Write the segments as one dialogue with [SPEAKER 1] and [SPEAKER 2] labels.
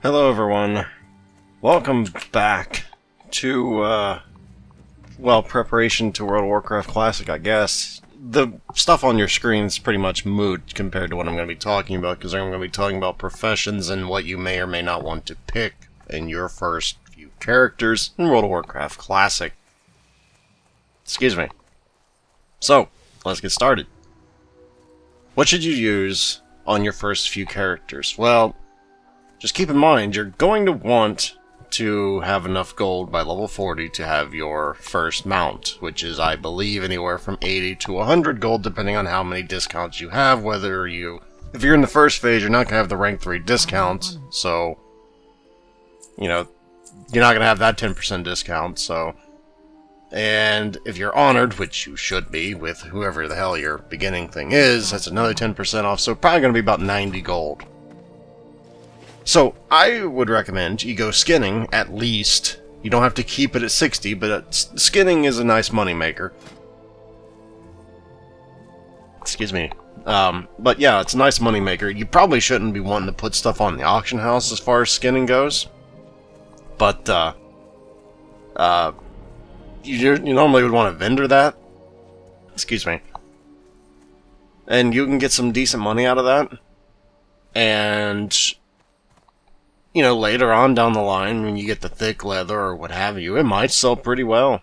[SPEAKER 1] Hello everyone, welcome back to, preparation to World of Warcraft Classic, I guess. The stuff on your screen is pretty much moot compared to what I'm going to be talking about, because I'm going to be talking about professions and what you may or may not want to pick in your first few characters in World of Warcraft Classic. Excuse me. So, let's get started. What should you use on your first few characters? Well, just keep in mind, you're going to want to have enough gold by level 40 to have your first mount, which is, I believe, anywhere from 80 to 100 gold, depending on how many discounts you have, if you're in the first phase, you're not going to have the rank 3 discount, so, you know, you're not going to have that 10% discount, so, and if you're honored, which you should be, with whoever the hell your beginning thing is, that's another 10% off, so probably going to be about 90 gold. So, I would recommend you go skinning, at least. You don't have to keep it at 60, but skinning is a nice moneymaker. Excuse me. But yeah, it's a nice moneymaker. You probably shouldn't be wanting to put stuff on the auction house as far as skinning goes. But, you normally would want to vendor that. Excuse me. And you can get some decent money out of that. And, you know, later on down the line, when you get the thick leather or what have you, it might sell pretty well.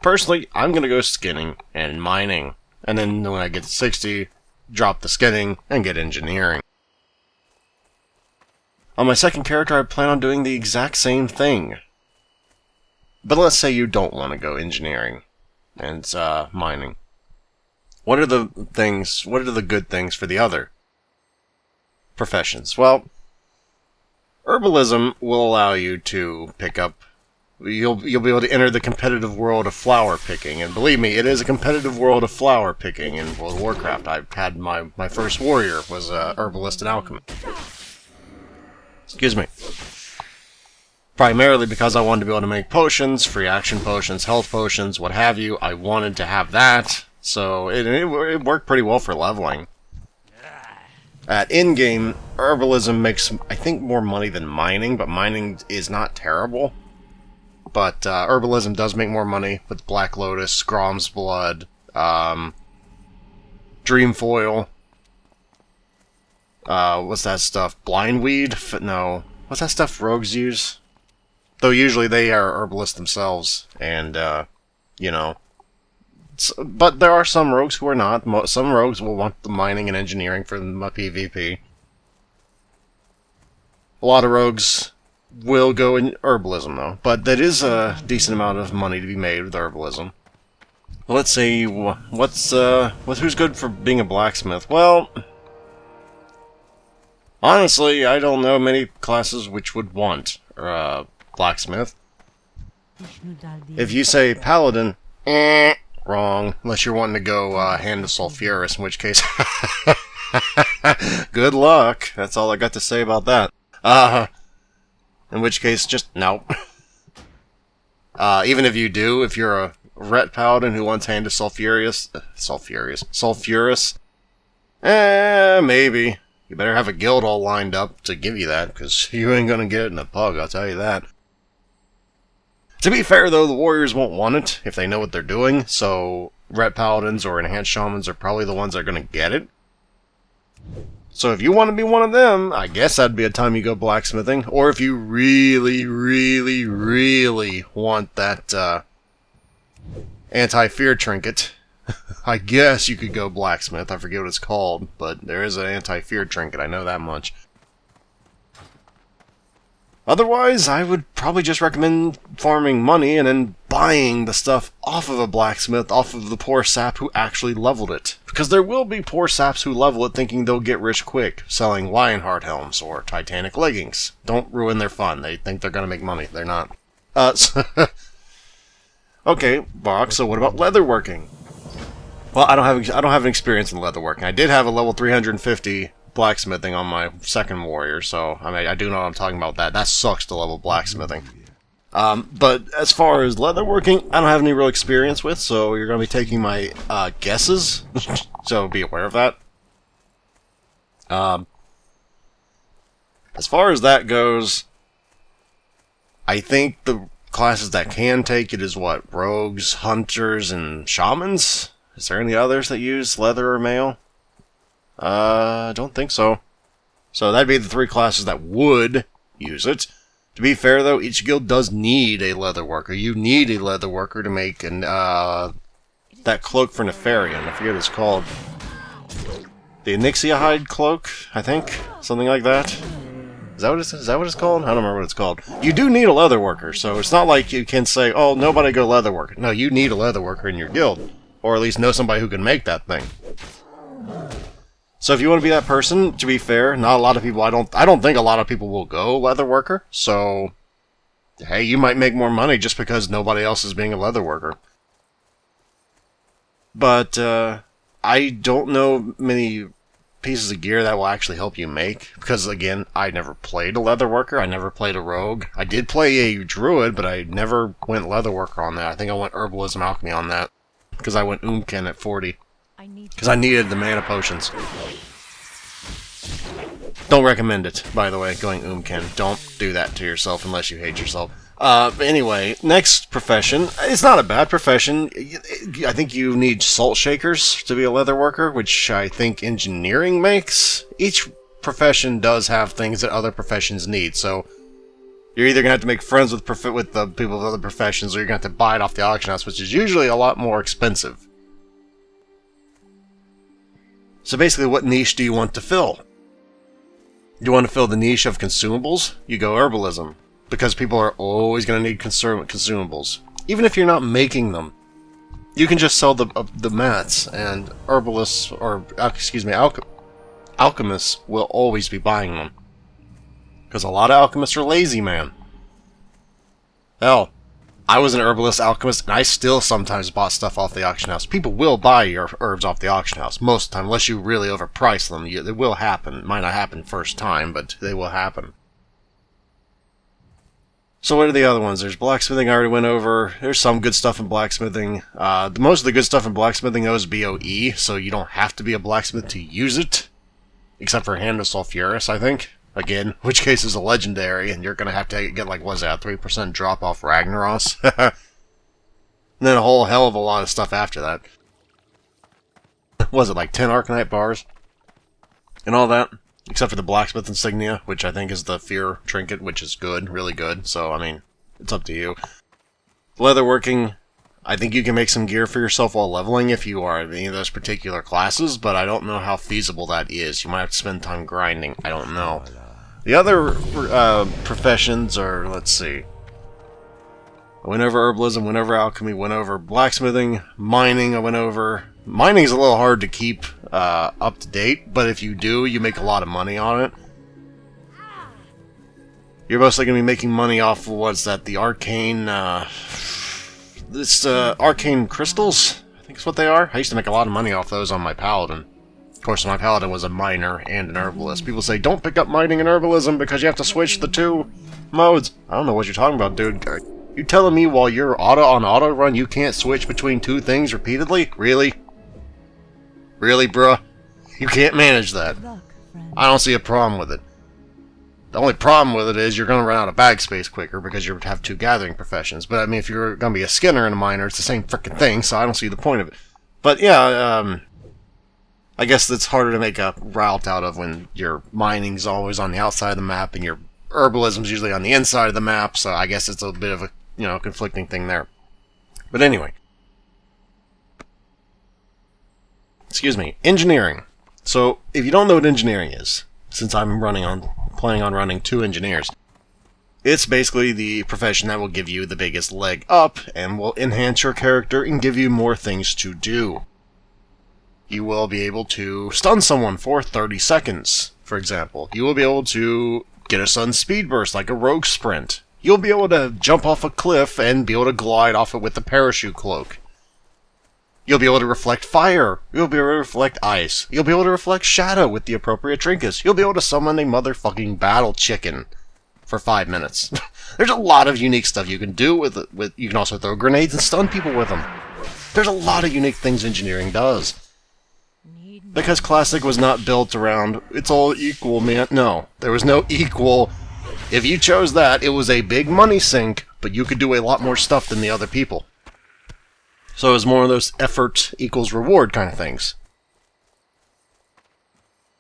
[SPEAKER 1] Personally, I'm going to go skinning and mining. And then when I get to 60, drop the skinning and get engineering. On my second character, I plan on doing the exact same thing. But let's say you don't want to go engineering and mining. What are the good things for the other professions? Well, herbalism will allow you to pick up. You'll be able to enter the competitive world of flower picking, and believe me, it is a competitive world of flower picking in World of Warcraft. I've had my first warrior was a herbalist and alchemist. Excuse me. Primarily because I wanted to be able to make potions, free action potions, health potions, what have you. I wanted to have that, so it worked pretty well for leveling. At in-game, herbalism makes, I think, more money than mining, but mining is not terrible. But herbalism does make more money with Black Lotus, Grom's Blood, Dreamfoil. What's that stuff? Blindweed? No. What's that stuff rogues use? Though usually they are herbalists themselves, and, you know. But there are some rogues who are not. Some rogues will want the mining and engineering for the PvP. A lot of rogues will go in herbalism, though. But that is a decent amount of money to be made with herbalism. Let's see, who's good for being a blacksmith? Well, honestly, I don't know many classes which would want blacksmith. If you say paladin, wrong, unless you're wanting to go Hand of Sulfuris, in which case, good luck. That's all I got to say about that. In which case, just no. Even if you do, if you're a Ret Paladin who wants Hand of Sulfuris, maybe. You better have a guild all lined up to give you that, because you ain't gonna get it in a pug, I'll tell you that. To be fair, though, the warriors won't want it if they know what they're doing, so Ret Paladins or Enhanced Shamans are probably the ones that are going to get it. So if you want to be one of them, I guess that'd be a time you go blacksmithing. Or if you really, really, really want that anti-fear trinket, I guess you could go blacksmith. I forget what it's called, but there is an anti-fear trinket, I know that much. Otherwise, I would probably just recommend farming money and then buying the stuff off of a blacksmith, off of the poor sap who actually leveled it. Because there will be poor saps who level it thinking they'll get rich quick, selling Lionheart helms or Titanic leggings. Don't ruin their fun. They think they're gonna make money. They're not. Okay, Bach, so what about leatherworking? Well, I don't have an experience in leatherworking. I did have a level 350 blacksmithing on my second warrior, so I mean, I do know what I'm talking about that. That sucks to level blacksmithing. But as far as leatherworking, I don't have any real experience with, so you're going to be taking my guesses, so be aware of that. As far as that goes, I think the classes that can take it is what? Rogues, hunters, and shamans? Is there any others that use leather or mail? I don't think so. So that'd be the 3 classes that would use it. To be fair, though, each guild does need a leather worker. You need a leather worker to make an, that cloak for Nefarian. I forget what it's called. The Onyxia hide cloak, I think? Something like that. Is that what it's called? I don't remember what it's called. You do need a leather worker, so it's not like you can say, oh, nobody go leather worker. No, you need a leather worker in your guild. Or at least know somebody who can make that thing. So if you want to be that person, to be fair, not a lot of people, I don't think a lot of people will go leather worker, so hey, you might make more money just because nobody else is being a leather worker. But I don't know many pieces of gear that will actually help you make, because again, I never played a leather worker, I never played a rogue. I did play a druid, but I never went leather worker on that. I think I went herbalism alchemy on that, because I went Umken at 40. Because I needed the mana potions. Don't recommend it, by the way, going Umken. Don't do that to yourself unless you hate yourself. Anyway, next profession. It's not a bad profession. I think you need salt shakers to be a leather worker, which I think engineering makes. Each profession does have things that other professions need, so you're either going to have to make friends with the people with other professions, or you're going to have to buy it off the auction house, which is usually a lot more expensive. So basically, what niche do you want to fill? Do you want to fill the niche of consumables? You go herbalism, because people are always going to need consumables. Even if you're not making them, you can just sell the mats, and herbalists, or excuse me, alchemists will always be buying them. Because a lot of alchemists are lazy, man. Hell, I was an herbalist alchemist, and I still sometimes bought stuff off the auction house. People will buy your herbs off the auction house, most of the time, unless you really overprice them. It will happen. It might not happen first time, but they will happen. So what are the other ones? There's blacksmithing I already went over. There's some good stuff in blacksmithing. Most of the good stuff in blacksmithing, though, is BOE, so you don't have to be a blacksmith to use it. Except for Hand of Sulfuris, I think. Again, which case is a legendary, and you're going to have to get, like, what's that, 3% drop off Ragnaros? And then a whole hell of a lot of stuff after that. Was it, like 10 Arcanite bars? And all that? Except for the Blacksmith Insignia, which I think is the Fear Trinket, which is good, really good. So, I mean, it's up to you. Leatherworking, I think you can make some gear for yourself while leveling if you are in any of those particular classes, but I don't know how feasible that is. You might have to spend time grinding. I don't know. The other professions are, let's see. I went over herbalism, went over alchemy, went over blacksmithing, mining I went over. Mining is a little hard to keep up to date, but if you do, you make a lot of money on it. You're mostly going to be making money off of, what's that, the arcane, arcane crystals? I think is what they are. I used to make a lot of money off those on my paladin. Of course, my paladin was a miner and an herbalist. People say, don't pick up mining and herbalism because you have to switch the two modes. I don't know what you're talking about, dude. You telling me while you're on auto run, you can't switch between two things repeatedly? Really? Really, bruh? You can't manage that. I don't see a problem with it. The only problem with it is you're going to run out of bag space quicker because you have two gathering professions. But, I mean, if you're going to be a skinner and a miner, it's the same frickin' thing, so I don't see the point of it. But, yeah, I guess it's harder to make a route out of when your mining's always on the outside of the map and your herbalism's usually on the inside of the map, so I guess it's a bit of a, conflicting thing there. But anyway. Excuse me. Engineering. So, if you don't know what engineering is, since I'm planning on running 2 engineers, it's basically the profession that will give you the biggest leg up and will enhance your character and give you more things to do. You will be able to stun someone for 30 seconds, for example. You will be able to get a sudden speed burst like a rogue sprint. You'll be able to jump off a cliff and be able to glide off it with the parachute cloak. You'll be able to reflect fire. You'll be able to reflect ice. You'll be able to reflect shadow with the appropriate trinkets. You'll be able to summon a motherfucking battle chicken for 5 minutes. There's a lot of unique stuff you can do with you can also throw grenades and stun people with them. There's a lot of unique things engineering does. Because Classic was not built around, it's all equal, man. No, there was no equal If you chose that, it was a big money sink, but you could do a lot more stuff than the other people. So it was more of those effort equals reward kind of things.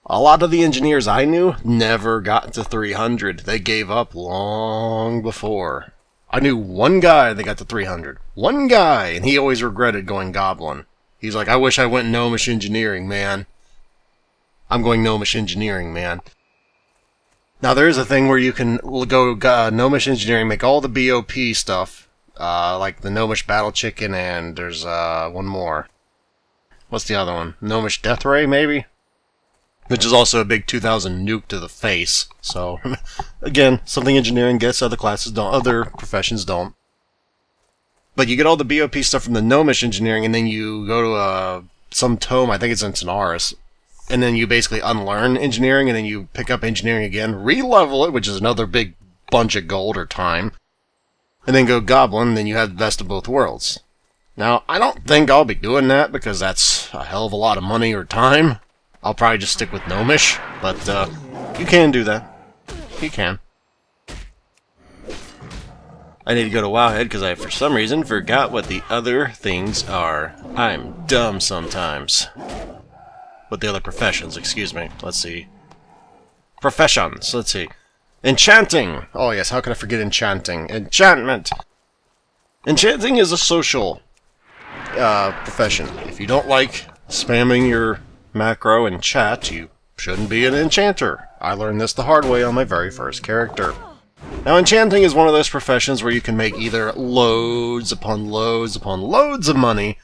[SPEAKER 1] A lot of the engineers I knew never got to 300. They gave up long before. I knew one guy that got to 300. One guy, and he always regretted going Goblin. He's like, I wish I went Gnomish Engineering, man. I'm going Gnomish Engineering, man. Now, there is a thing where you can go Gnomish Engineering, make all the BOP stuff, like the Gnomish Battle Chicken, and there's one more. What's the other one? Gnomish Death Ray, maybe? Which is also a big 2000 nuke to the face. So, again, something engineering gets, other classes don't, other professions don't. But you get all the BOP stuff from the Gnomish Engineering, and then you go to some tome, I think it's in Sonaris, and then you basically unlearn engineering, and then you pick up engineering again, re-level it, which is another big bunch of gold or time, and then go Goblin, and then you have the best of both worlds. Now, I don't think I'll be doing that, because that's a hell of a lot of money or time. I'll probably just stick with Gnomish, but you can do that. You can. I need to go to Wowhead because I, for some reason, forgot what the other things are. I'm dumb sometimes. What the other professions, excuse me. Let's see. Professions, let's see. Enchanting! Oh yes, how could I forget enchanting? Enchantment! Enchanting is a social profession. If you don't like spamming your macro in chat, you shouldn't be an enchanter. I learned this the hard way on my very first character. Now, enchanting is one of those professions where you can make either loads upon loads upon loads of money,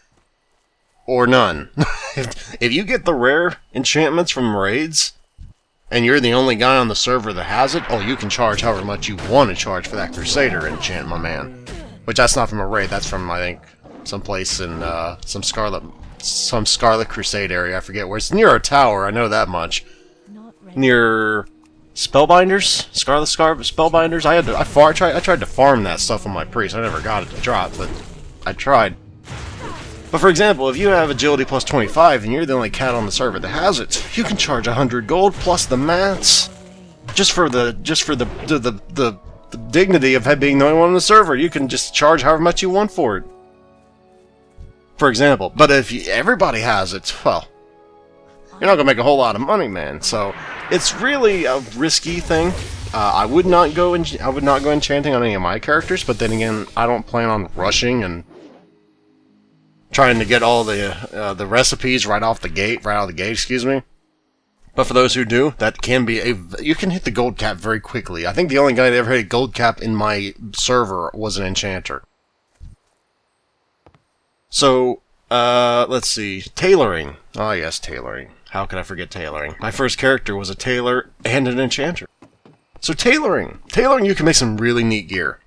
[SPEAKER 1] or none. If you get the rare enchantments from raids, and you're the only guy on the server that has it, oh, you can charge however much you want to charge for that Crusader enchant, my man. Which, that's not from a raid, that's from, I think, someplace in some Scarlet Crusade area, I forget where. It's near a tower, I know that much. Near Spellbinders? Scarlet Spellbinders? I tried to farm that stuff on my priest. I never got it to drop, but I tried. But for example, if you have agility plus 25 and you're the only cat on the server that has it, you can charge 100 gold plus the mats. Just for the dignity of being the only one on the server. You can just charge however much you want for it. For example, but if everybody has it, well, you're not gonna make a whole lot of money, man. So it's really a risky thing. I would not go enchanting on any of my characters, but then again, I don't plan on rushing and trying to get all the recipes right out of the gate. Excuse me. But for those who do, that can be you can hit the gold cap very quickly. I think the only guy that ever hit a gold cap in my server was an enchanter. So, let's see. Tailoring. Oh, yes, tailoring. How could I forget tailoring? My first character was a tailor and an enchanter. So, tailoring. Tailoring, you can make some really neat gear.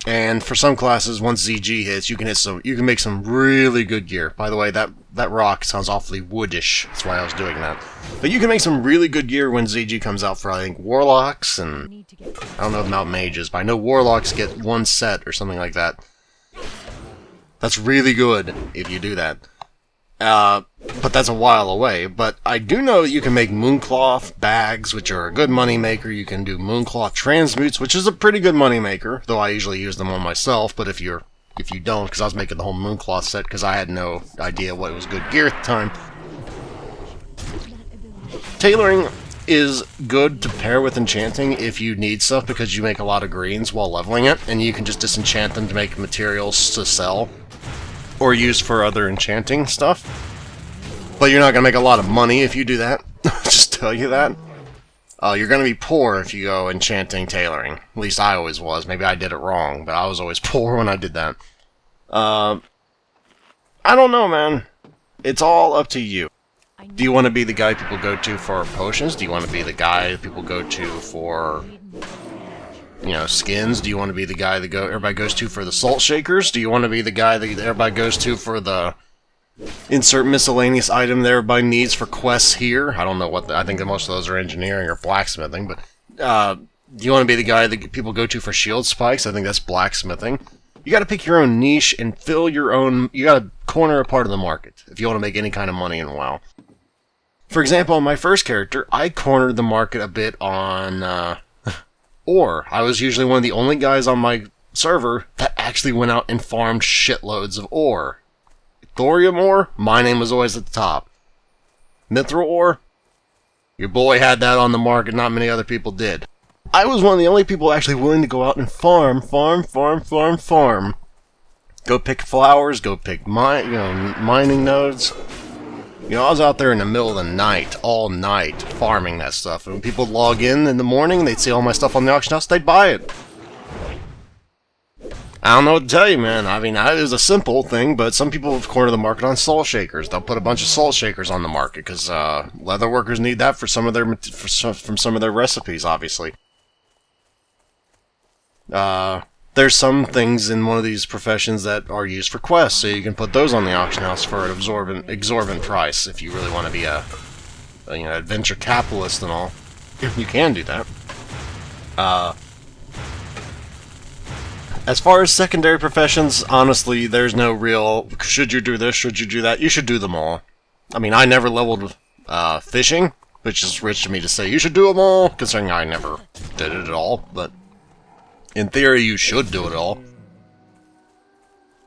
[SPEAKER 1] And for some classes, once ZG hits, you can make some really good gear. By the way, that rock sounds awfully woodish. That's why I was doing that. But you can make some really good gear when ZG comes out for, I think, Warlocks, and I don't know about Mages, but I know Warlocks get one set or something like that. That's really good if you do that. But that's a while away. But I do know that you can make mooncloth bags, which are a good money maker. You can do mooncloth transmutes, which is a pretty good money maker, though I usually use them on myself. But if you don't, because I was making the whole mooncloth set because I had no idea what was good gear at the time. Tailoring is good to pair with enchanting if you need stuff because you make a lot of greens while leveling it, and you can just disenchant them to make materials to sell or use for other enchanting stuff. But you're not going to make a lot of money if you do that. Just tell you that. You're going to be poor if you go enchanting tailoring. At least I always was. Maybe I did it wrong, but I was always poor when I did that. I don't know, man. It's all up to you. Do you want to be the guy people go to for potions? Do you want to be the guy people go to for, skins? Do you want to be the guy that everybody goes to for the salt shakers? Do you want to be the guy that everybody goes to for the insert miscellaneous item that everybody needs for quests here? I don't know I think that most of those are engineering or blacksmithing, but do you want to be the guy that people go to for shield spikes? I think that's blacksmithing. You got to pick your own niche and fill your own. You got to corner a part of the market if you want to make any kind of money in WoW. For example, on my first character, I cornered the market a bit on ore. I was usually one of the only guys on my server that actually went out and farmed shitloads of ore. Thorium ore, my name was always at the top. Mithril ore, your boy had that on the market, not many other people did. I was one of the only people actually willing to go out and farm. Go pick flowers, go pick mining nodes. I was out there in the middle of the night, all night, farming that stuff. And when people would log in the morning, they'd see all my stuff on the auction house, they'd buy it. I don't know what to tell you, man. I mean, it was a simple thing, but some people have cornered the market on salt shakers. They'll put a bunch of salt shakers on the market, because leather workers need that for some of their from some of their recipes, obviously. There's some things in one of these professions that are used for quests, so you can put those on the auction house for an exorbitant price if you really want to be a adventure capitalist and all. You can do that. As far as secondary professions, honestly, there's no real, should you do this, should you do that? You should do them all. I mean, I never leveled fishing, which is rich to me to say you should do them all, considering I never did it at all, but in theory, you should do it all.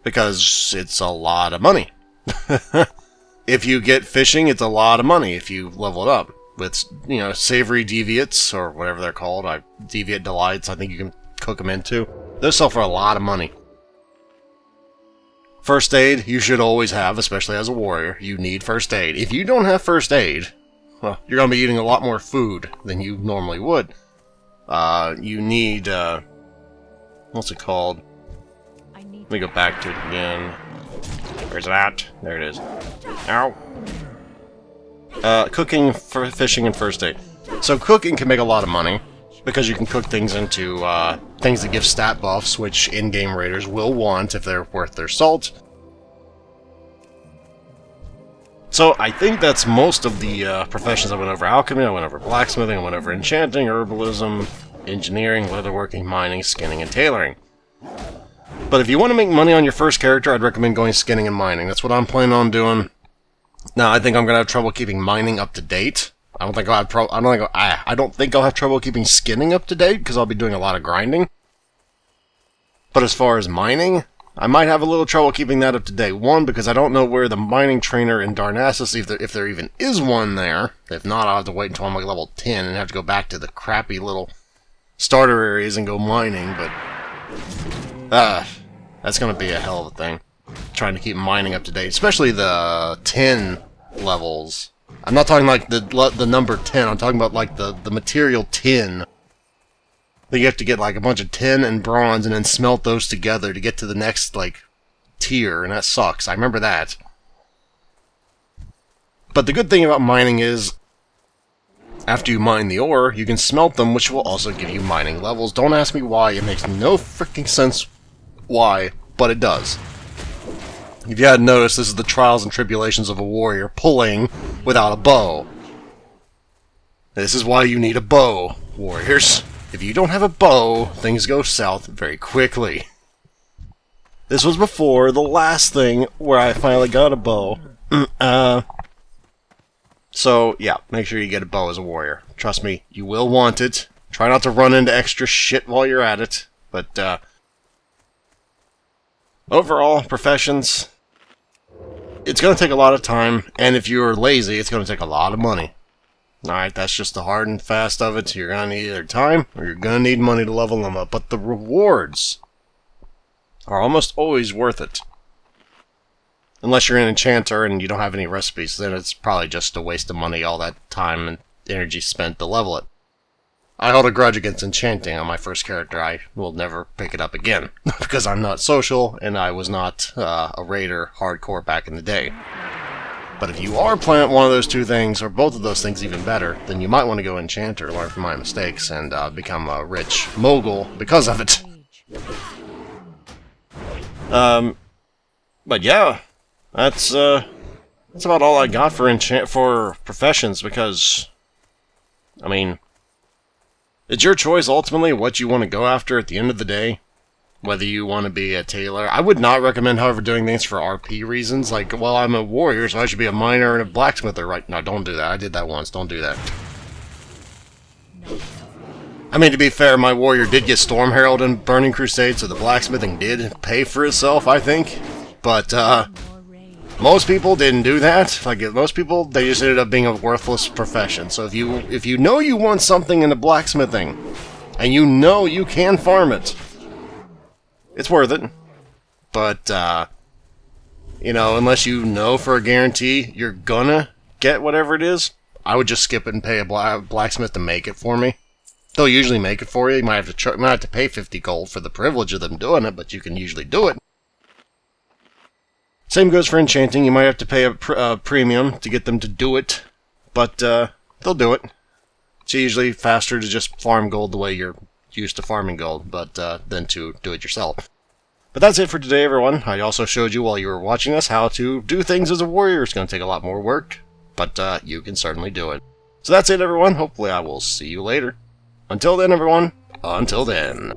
[SPEAKER 1] Because it's a lot of money. If you get fishing, it's a lot of money if you level it up. With, savory deviates, or whatever they're called. Deviate delights, I think you can cook them into. Those sell for a lot of money. First aid, you should always have, especially as a warrior. You need first aid. If you don't have first aid, well, you're going to be eating a lot more food than you normally would. You need, what's it called? Let me go back to it again. Where's it at? There it is. Ow. Cooking, fishing, and first aid. So cooking can make a lot of money, because you can cook things into things that give stat buffs, which in-game raiders will want if they're worth their salt. So I think that's most of the professions I went over. Alchemy, I went over blacksmithing, I went over enchanting, herbalism, engineering, leatherworking, mining, skinning, and tailoring. But if you want to make money on your first character, I'd recommend going skinning and mining. That's what I'm planning on doing. Now, I think I'm going to have trouble keeping mining up to date. I don't think I'll have trouble keeping skinning up to date, because I'll be doing a lot of grinding. But as far as mining, I might have a little trouble keeping that up to date. One, because I don't know where the mining trainer in Darnassus, if there even is one there. If not, I'll have to wait until I'm like level 10 and have to go back to the crappy little starter areas and go mining, but that's going to be a hell of a thing. Trying to keep mining up to date, especially the 10 levels. I'm not talking like the number 10, I'm talking about like the material tin. That you have to get like a bunch of tin and bronze and then smelt those together to get to the next like tier, and that sucks. I remember that. But the good thing about mining is, after you mine the ore, you can smelt them, which will also give you mining levels. Don't ask me why, it makes no freaking sense why, but it does. If you hadn't noticed, this is the trials and tribulations of a warrior pulling without a bow. This is why you need a bow, warriors. If you don't have a bow, things go south very quickly. This was before the last thing where I finally got a bow. So, yeah, make sure you get a bow as a warrior. Trust me, you will want it. Try not to run into extra shit while you're at it. But, overall, professions, it's going to take a lot of time, and if you're lazy, it's going to take a lot of money. Alright, that's just the hard and fast of it. You're going to need either time, or you're going to need money to level them up. But the rewards are almost always worth it. Unless you're an enchanter and you don't have any recipes, then it's probably just a waste of money, all that time and energy spent to level it. I hold a grudge against enchanting on my first character. I will never pick it up again, because I'm not social, and I was not a raider hardcore back in the day. But if you are playing one of those two things, or both of those things even better, then you might want to go enchanter, learn from my mistakes, and become a rich mogul because of it. But yeah, that's about all I got for professions, because, I mean, it's your choice ultimately what you want to go after at the end of the day. Whether you want to be a tailor. I would not recommend, however, doing things for RP reasons. Like, well, I'm a warrior, so I should be a miner and a blacksmither, right? No, don't do that. I did that once. Don't do that. I mean, to be fair, my warrior did get Storm Herald in Burning Crusade, so the blacksmithing did pay for itself, I think. But, most people didn't do that. Like, most people, they just ended up being a worthless profession. So if you know you want something in the blacksmithing, and you know you can farm it, it's worth it. But, you know, unless you know for a guarantee you're gonna get whatever it is, I would just skip it and pay a blacksmith to make it for me. They'll usually make it for you. You might have to pay 50 gold for the privilege of them doing it, but you can usually do it. Same goes for enchanting. You might have to pay a premium to get them to do it, but they'll do it. It's usually faster to just farm gold the way you're used to farming gold, but than to do it yourself. But that's it for today, everyone. I also showed you while you were watching this how to do things as a warrior. It's going to take a lot more work, but you can certainly do it. So that's it, everyone. Hopefully I will see you later. Until then, everyone, until then.